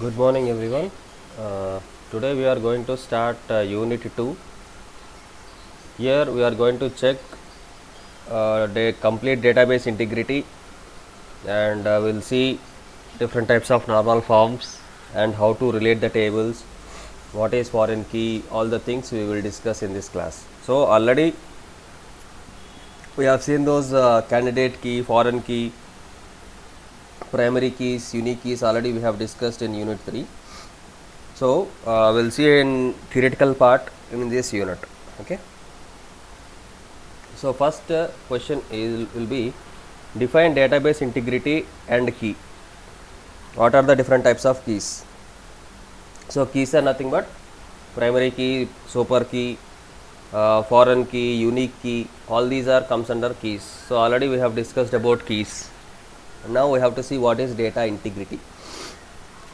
Good morning, everyone. Today we are going to start Unit 2. Here we are going to check the complete database integrity, and we'll see different types of normal forms and how to relate the tables, what is foreign key, all the things we will discuss in this class. So already we have seen those candidate key, foreign key, primary keys, unique keys already we have discussed in Unit 3. So we'll see in theoretical part in this unit. Okay. So first question will be define database integrity and key. What are the different types of keys? So keys are nothing but primary key, super key, foreign key, unique key. All these are comes under keys. So already we have discussed about keys. Now we have to see what is data integrity.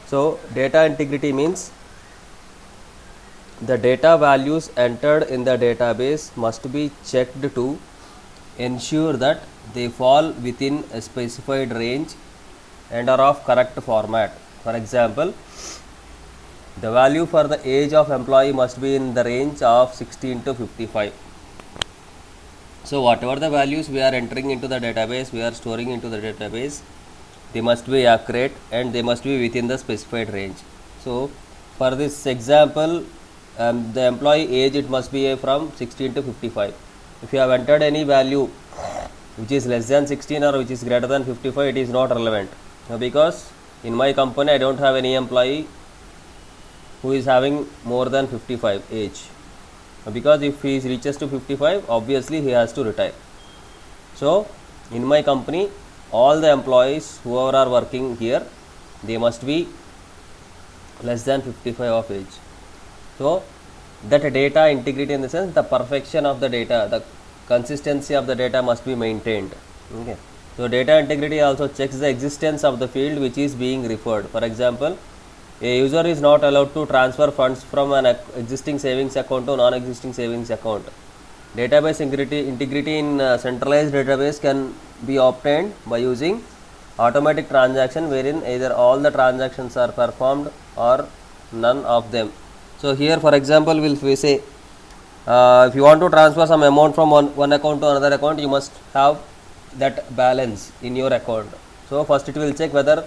So data integrity means the data values entered in the database must be checked to ensure that they fall within a specified range and are of correct format. For example, the value for the age of employee must be in the range of 16 to 55. So whatever the values we are entering into the database, we are storing into the database, they must be accurate and they must be within the specified range. So for this example, the employee age, it must be from 16 to 55. If you have entered any value which is less than 16 or which is greater than 55, it is not relevant, because in my company I don't have any employee who is having more than 55 age, because if he reaches to 55, obviously he has to retire. So in my company, all the employees whoever are working here, they must be less than 55 of age. So that data integrity, in the sense the perfection of the data, the consistency of the data must be maintained. Okay. So data integrity also checks the existence of the field which is being referred. For example, a user is not allowed to transfer funds from an existing savings account to non-existing savings account. Database integrity in centralized database can be obtained by using automatic transaction, wherein either all the transactions are performed or none of them. So here, for example, we say if you want to transfer some amount from one account to another account, you must have that balance in your account. So first it will check whether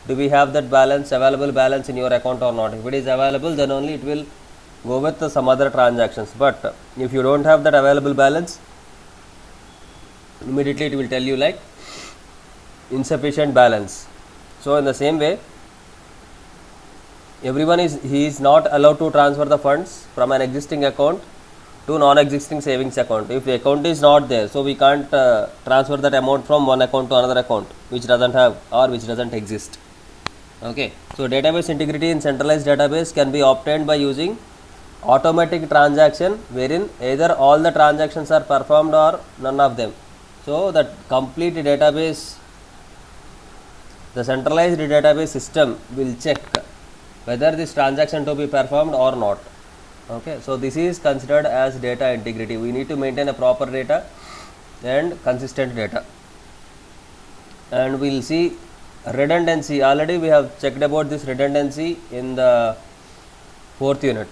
do we have that balance, available balance in your account or not. If it is available, then only it will go with some other transactions. But if you don't have that available balance, immediately it will tell you like insufficient balance. So in the same way, he is not allowed to transfer the funds from an existing account to non-existing savings account. If the account is not there, so we can't transfer that amount from one account to another account which doesn't have or which doesn't exist. Okay. So database integrity in centralized database can be obtained by using automatic transaction, wherein either all the transactions are performed or none of them. So that complete database, the centralized database system will check whether this transaction to be performed or not. Okay. So this is considered as data integrity. We need to maintain a proper data and consistent data. And we will see redundancy. Already we have checked about this redundancy in the 4th unit.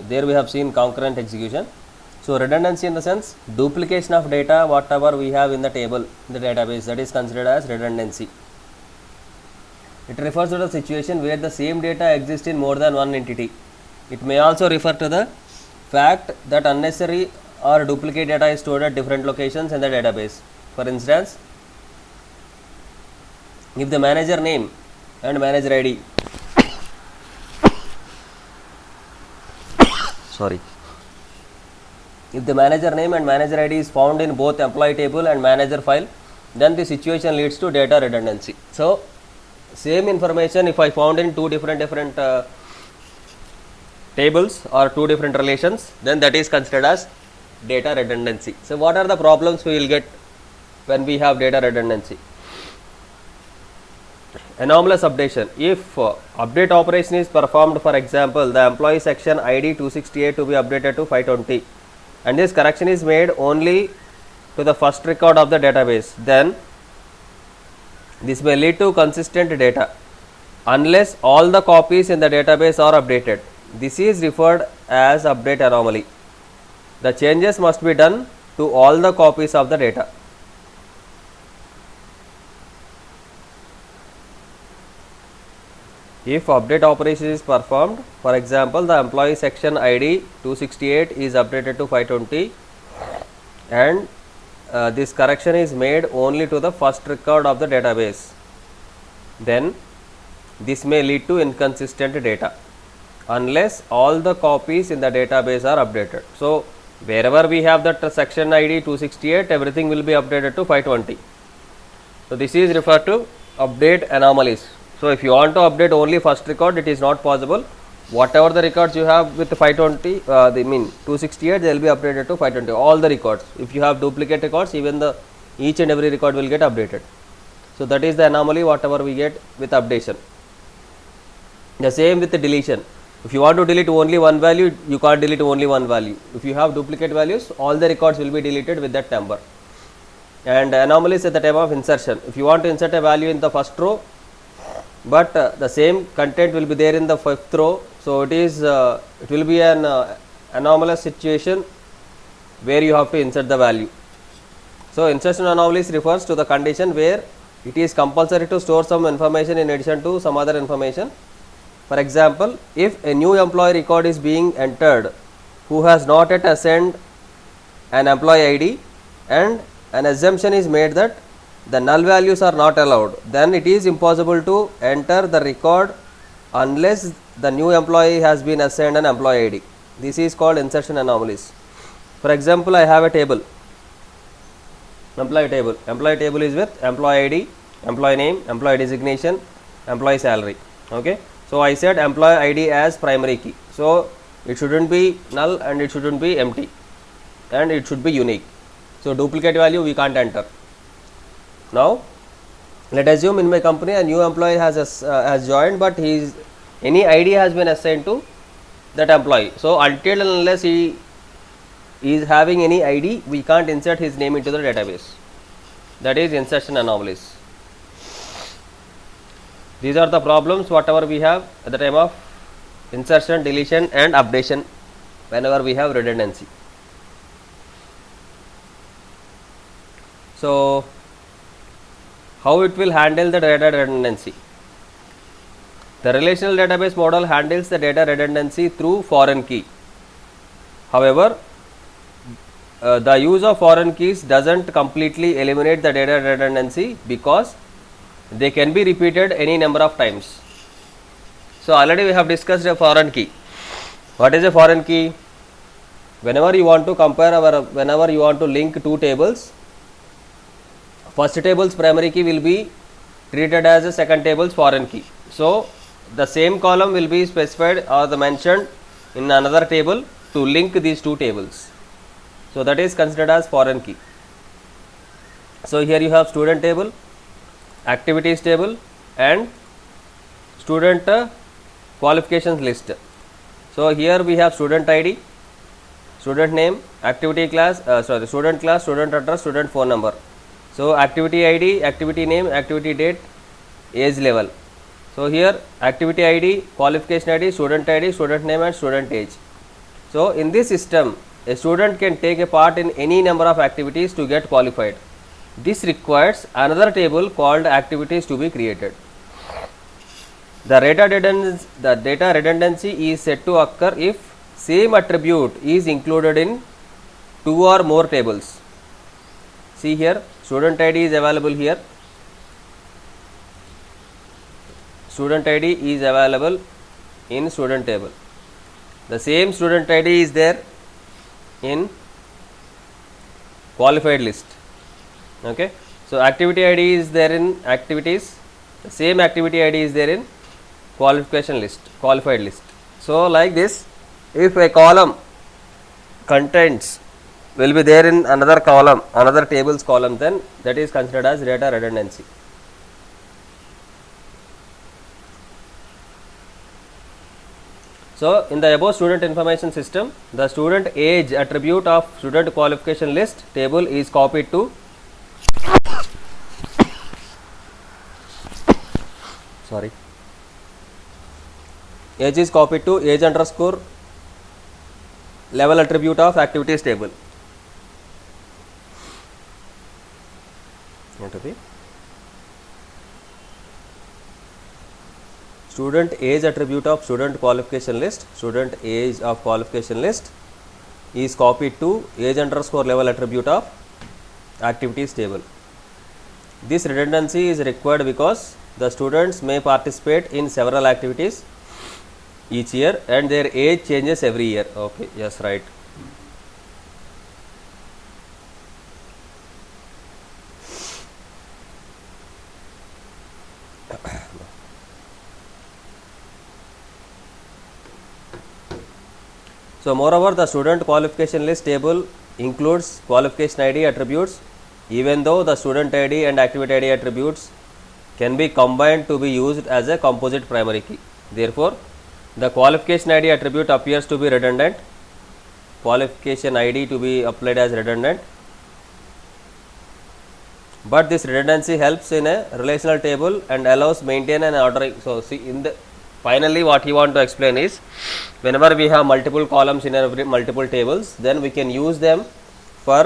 There we have seen concurrent execution. So redundancy, in the sense duplication of data whatever we have in the table, in the database, that is considered as redundancy. It refers to the situation where the same data exists in more than one entity. It may also refer to the fact that unnecessary or duplicate data is stored at different locations in the database. For instance, if the manager name and manager ID if the manager name and manager ID is found in both employee table and manager file, then the situation leads to data redundancy. So same information if I found in two different tables or two different relations, then that is considered as data redundancy. So what are the problems we will get when we have data redundancy? Anomalous updation. If update operation is performed, for example, the employee section ID 268 to be updated to 520, and this correction is made only to the first record of the database, then This may lead to consistent data unless all the copies in the database are updated. This is referred as update anomaly. The changes must be done to all the copies of the data. If update operation is performed, for example, the employee section ID 268 is updated to 520 and this correction is made only to the first record of the database, then this may lead to inconsistent data unless all the copies in the database are updated. So, wherever we have that section ID 268, everything will be updated to 520. So, this is referred to update anomalies. So, if you want to update only first record, it is not possible. Whatever the records you have with 520, they mean 268, they will be updated to 520, all the records. If you have duplicate records, even the each and every record will get updated. So, that is the anomaly whatever we get with updation. The same with the deletion. If you want to delete only one value, you can't delete only one value. If you have duplicate values, all the records will be deleted with that number. And anomalies at the time of insertion. If you want to insert a value in the first row, but the same content will be there in the fifth row, so it will be an anomalous situation where you have to insert the value. So, insertion anomalies refers to the condition where it is compulsory to store some information in addition to some other information. For example, if a new employee record is being entered who has not yet assigned an employee ID and an assumption is made that the null values are not allowed, then it is impossible to enter the record unless the new employee has been assigned an employee ID. This is called insertion anomalies. For example, I have a table, employee table. Employee table is with employee ID, employee name, employee designation, employee salary. Okay. So, I said employee ID as primary key. So, it shouldn't be null and it shouldn't be empty and it should be unique. So, duplicate value we can't enter. Now, let us assume in my company a new employee has joined, but any ID has been assigned to that employee. So, until and unless he is having any ID, we can't insert his name into the database. That is insertion anomalies. These are the problems whatever we have at the time of insertion, deletion and updation whenever we have redundancy. So, how it will handle the data redundancy? The relational database model handles the data redundancy through foreign key. However, the use of foreign keys doesn't completely eliminate the data redundancy because they can be repeated any number of times. So, already we have discussed a foreign key. What is a foreign key? Whenever you want to compare whenever you want to link two tables, first table's primary key will be treated as a second table's foreign key. So, the same column will be specified or mentioned in another table to link these two tables. So, that is considered as foreign key. So, here you have student table, activities table and student qualifications list. So, here we have student ID, student name, activity class, student class, student address, student phone number. So, activity ID, activity name, activity date, age level. So, here activity ID, qualification ID, student name and student age. So, in this system a student can take a part in any number of activities to get qualified. This requires another table called activities to be created. The data redundancy is said to occur if same attribute is included in two or more tables. See here, student ID is available here. Student ID is available in student table. The same student ID is there in qualified list. Okay. So, activity ID is there in activities, the same activity ID is there in qualification list, qualified list. So, like this, if a column contents will be there in another column, another table's column, then that is considered as data redundancy. So, in the above student information system, the student age attribute of student qualification list table is copied to sorry, age is copied to age underscore level attribute of activities table. ఏంటది? Student age attribute of student qualification list, student age of qualification list is copied to age underscore level attribute of activities table. This redundancy is required because the students may participate in several activities each year and their age changes every year. Okay, yes, right. So moreover, the student qualification list table includes qualification ID attributes, even though the student ID and activity ID attributes can be combined to be used as a composite primary key. Therefore, the qualification ID attribute appears to be redundant, qualification ID to be applied as redundant, but this redundancy helps in a relational table and allows maintain an ordering. So see, in the finally what he want to explain is, whenever we have multiple columns in every multiple tables, then we can use them for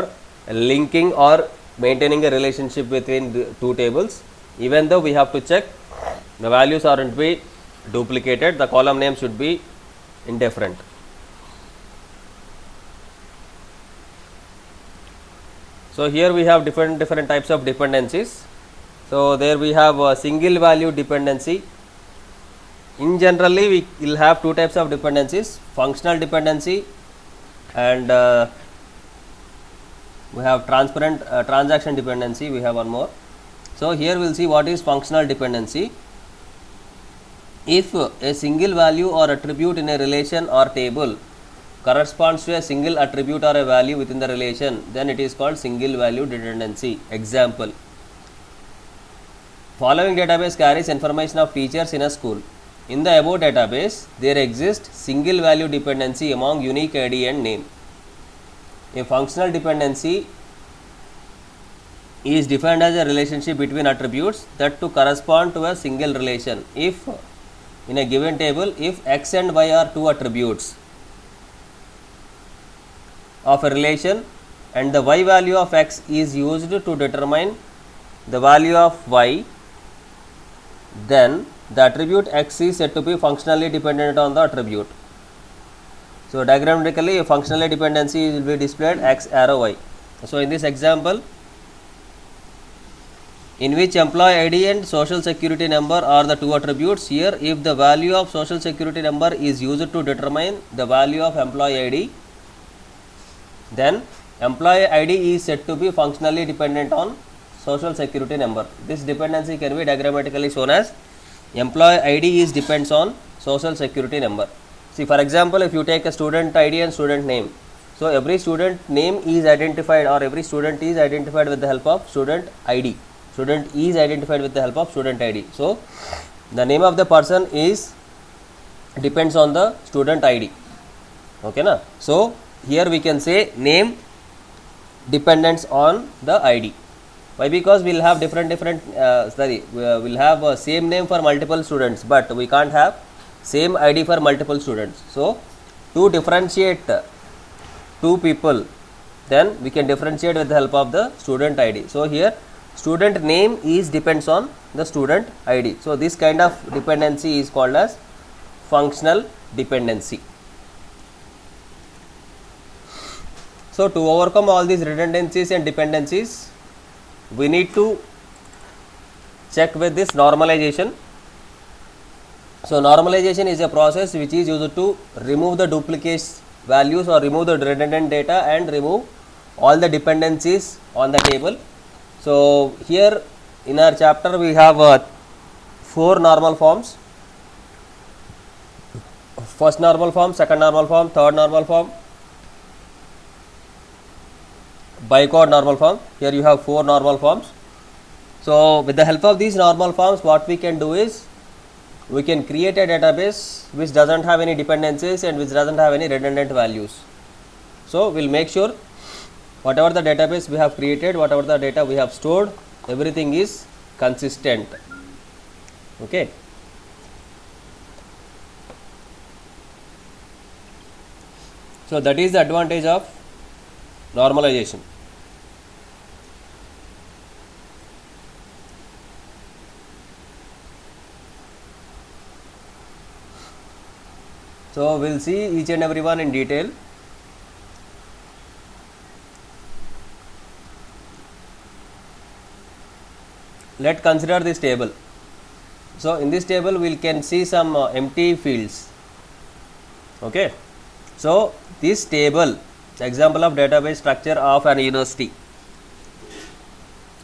linking or maintaining a relationship between the two tables. Even though we have to check the values aren't be duplicated, the column name should be indifferent. So here we have different types of dependencies. So there we have a single value dependency. In generally we will have two types of dependencies, functional dependency and we have transparent transaction dependency. We have one more. So here we will see what is functional dependency. If a single value or attribute in a relation or table corresponds to a single attribute or a value within the relation, then it is called single value dependency. Example: following database carries information of teachers in a school. In the above database, there exists single value dependency among unique ID and name. A functional dependency is defined as a relationship between attributes that to correspond to a single relation. If in a given table, if x and y are two attributes of a relation and the y value of x is used to determine the value of y, then the attribute x is said to be functionally dependent on the attribute. So diagrammatically, a functionally dependency will be displayed x arrow y. So in this example, in which employee ID and social security number are the two attributes, here if the value of social security number is used to determine the value of employee ID, then employee ID is said to be functionally dependent on social security number. This dependency can be diagrammatically shown as employee ID is depends on social security number. See, for example, if you take a student ID and student name, so every student name is identified or every student is identified with the help of student ID. Student is identified with the help of student ID. So the name of the person is depends on the student ID. Okay na? So here we can say name dependence on the ID. Why? Because we will have we'll have same name for multiple students, but we can't have same ID for multiple students. So to differentiate two people, then we can differentiate with the help of the student ID. So here student name is depends on the student ID. So this kind of dependency is called as functional dependency. So to overcome all these redundancies and dependencies, we need to check with this normalization. So normalization is a process which is used to remove the duplicate values or remove the redundant data and remove all the dependencies on the table. So here in our chapter we have 4 normal forms: first normal form, second normal form, third normal form, bicode normal form. Here you have 4 normal forms. So with the help of these normal forms, what we can do is we can create a database which doesn't have any dependencies and which doesn't have any redundant values. So we'll make sure whatever the database we have created, whatever the data we have stored, everything is consistent. Okay. So that is the advantage of normalization. So we'll see each and every one in detail. Let's consider this table. So in this table we can see some empty fields. Okay. So this table, example of database structure of an university.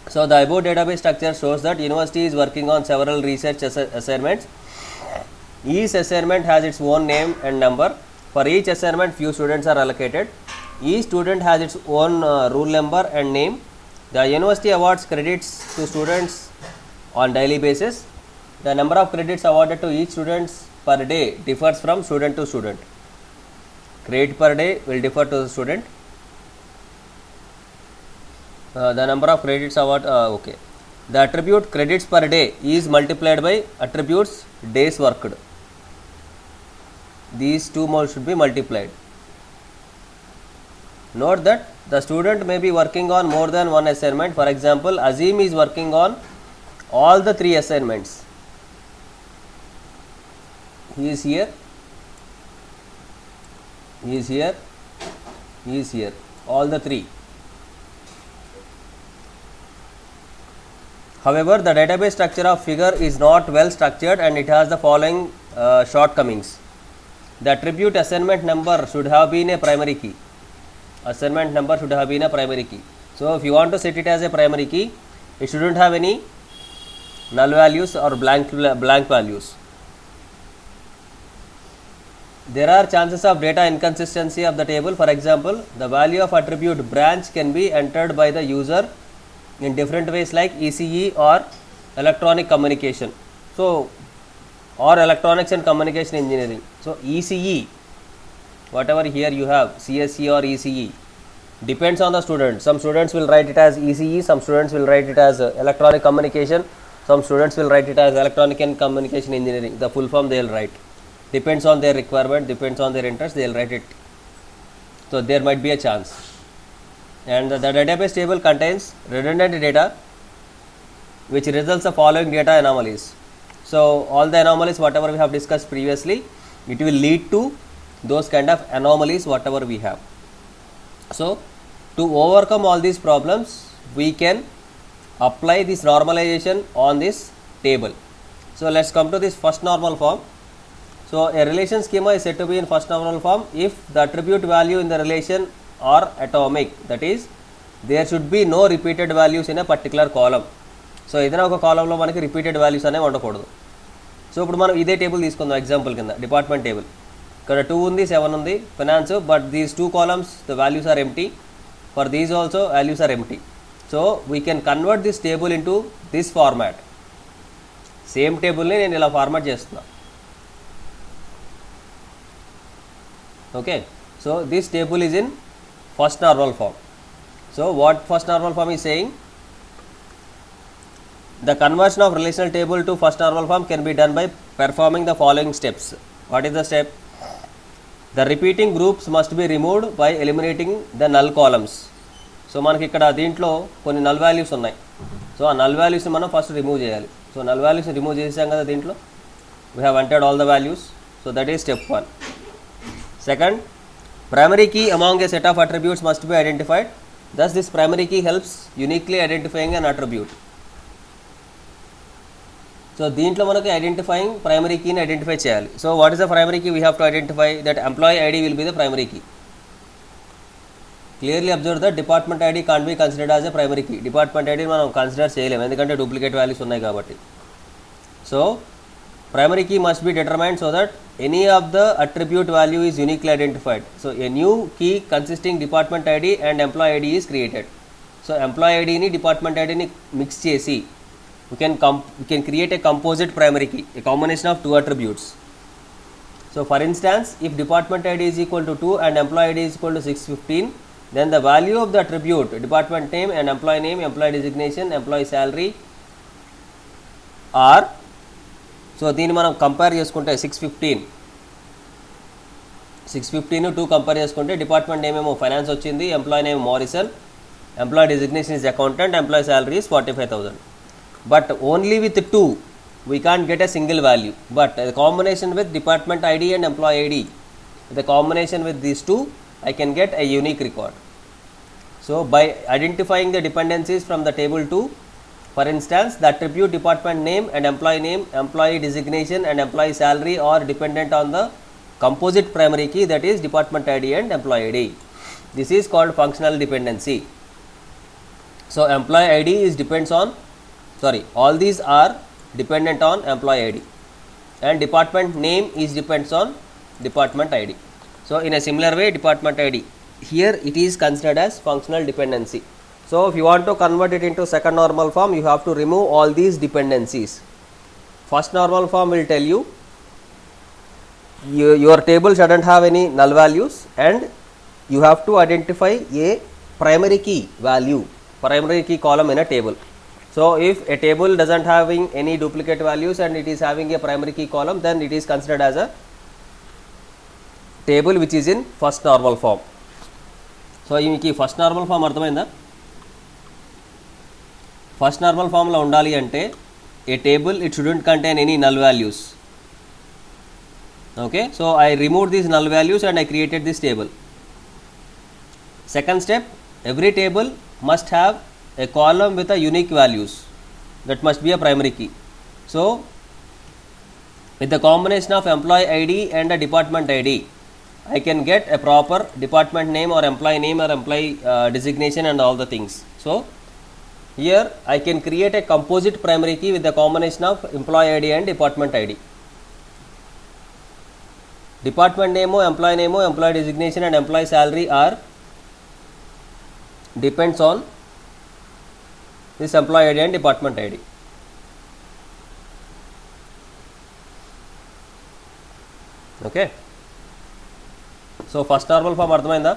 So the above database structure shows that university is working on several research assignments. Each assignment has its own name and number. For each assignment, few students are allocated. Each student has its own rule number and name. The university awards credits to students on daily basis. The number of credits awarded to each student per day differs from student to student. Credit per day will differ to the student. The number of credits awarded, okay. The attribute credits per day is multiplied by attributes days worked. These two more should be multiplied. Note that the student may be working on more than one assignment. For example, Azim is working on all the 3 assignments. He is here, he is here, he is here, all the 3. However, the database structure of figure is not well structured and it has the following shortcomings. The attribute assignment number should have been a primary key. Assignment number should have been a primary key. So if you want to set it as a primary key, it shouldn't have any null values or blank values. There are chances of data inconsistency of the table. For example, the value of attribute branch can be entered by the user in different ways like ECE or electronic communication. So or electronics and communication engineering. So ECE, whatever here you have, CSE or ECE, depends on the student. Some students will write it as ECE, some students will write it as electronic communication, some students will write it as electronic and communication engineering. The full form they will write. Depends on their requirement, depends on their interest, they will write it. So there might be a chance. And the database table contains redundant data which results the following data anomalies. So all the anomalies whatever we have discussed previously, it will lead to those kind of anomalies whatever we have. So to overcome all these problems, we can apply this normalization on this table. So let's come to this first normal form. So a relation schema is said to be in first normal form if the attribute value in the relation are atomic, that is there should be no repeated values in a particular column. So ఏదైనా ఒక కాలంలో మనకి repeated values అనేవి ఉండకూడదు. So ఇప్పుడు మనం ఇదే table తీసుకుందాం ఎగ్జాంపుల్ కింద, డిపార్ట్మెంట్ టేబుల్. ఇక్కడ 2 ఉంది, 7 ఉంది finance, but these 2 columns the values are empty. For these also values are empty. So we can convert this table into this format. Same టేబుల్ని నేను ఇలా ఫార్మాట్ చేస్తున్నా. Okay, so this table is in first normal form. So what first normal form is saying? The conversion of relational table to first normal form can be done by performing the following steps. What is the step? The repeating groups must be removed by eliminating the null columns. So మనకి ఇక్కడ దీంట్లో కొన్ని null values ఉన్నాయి. So ఆ null వాల్యూస్ని మనం first remove చేయాలి. So null వాల్యూస్ని రిమూవ్ చేసాం కదా దీంట్లో, we have entered all the values. So that is step 1. Second, primary key among a set of attributes must be identified. Thus this primary key helps uniquely identifying an attribute. So దీంట్లో మనకి identifying primary కీని identify చేయాలి. So what is the primary key? We have to identify that employee ID will be the primary key. Clearly observe that department ID can't be considered as a primary key. Department ID మనం consider చేయలేము ఎందుకంటే duplicate values ఉన్నాయి కాబట్టి. So primary key must be determined so that any of the attribute value is uniquely identified. So a new key consisting department ID and employee ID is created. So employee ఐడిని department ఐడిని mix చేసి we can create a composite primary key, a combination of 2 attributes. So for instance, if department ID is equal to 2 and employee ID is equal to 615, then the value of the attribute department name and name, employee designation, employee salary are, so దీన్ని మనం compare చేసుకుంటే 615 650 2 compare చేసుకుంటే department name ఏమో finance వచ్చింది, employee name Morrison, employee designation is accountant, employee salary is 45,000. But only with 2 we can't get a single value, but the combination with department ID and employee ID, the combination with these two I can get a unique record. So by identifying the dependencies from the table 2, for instance the attribute department name, employee designation and employee salary are dependent on the composite primary key, that is department ID and employee ID. This is called functional dependency. So employee ID is depends on, all these are dependent on employee ID, and department name is depends on department ID. So in a similar way, department ID here it is considered as functional dependency. So if you want to convert it into second normal form, you have to remove all these dependencies. First normal form will tell you your table shouldn't have any null values, and you have to identify a primary key value, primary key column in a table. So if a table doesn't having any duplicate values and it is having a primary key column, then it is considered as a table which is in first normal form. So మీకు first normal form అర్థమైందా? ఫస్ట్ నార్మల్ ఫామ్లో ఉండాలి అంటే a table it shouldn't contain any null values. Okay, so I remove these null values and I created this table. Second step, every table must have a column with a unique values, that must be a primary key. So with the combination of employee ID and a department ID, I can get a proper department name or employee designation and all the things. So here I can create a composite primary key with the combination of employee ID and department ID. Department name, employee designation and employee salary are depends on this employee ID and department ID. Okay, so first normal form అర్థమైందా?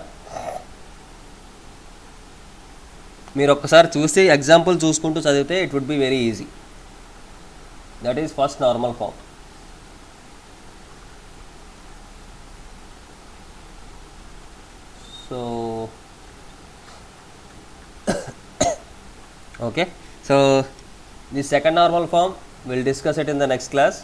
మీరు ఒక్కసారి చూస్తే example చూసుకుంటూ చదివితే it would be very easy. That is first normal form. So okay, so the second normal form we'll discuss it in the next class.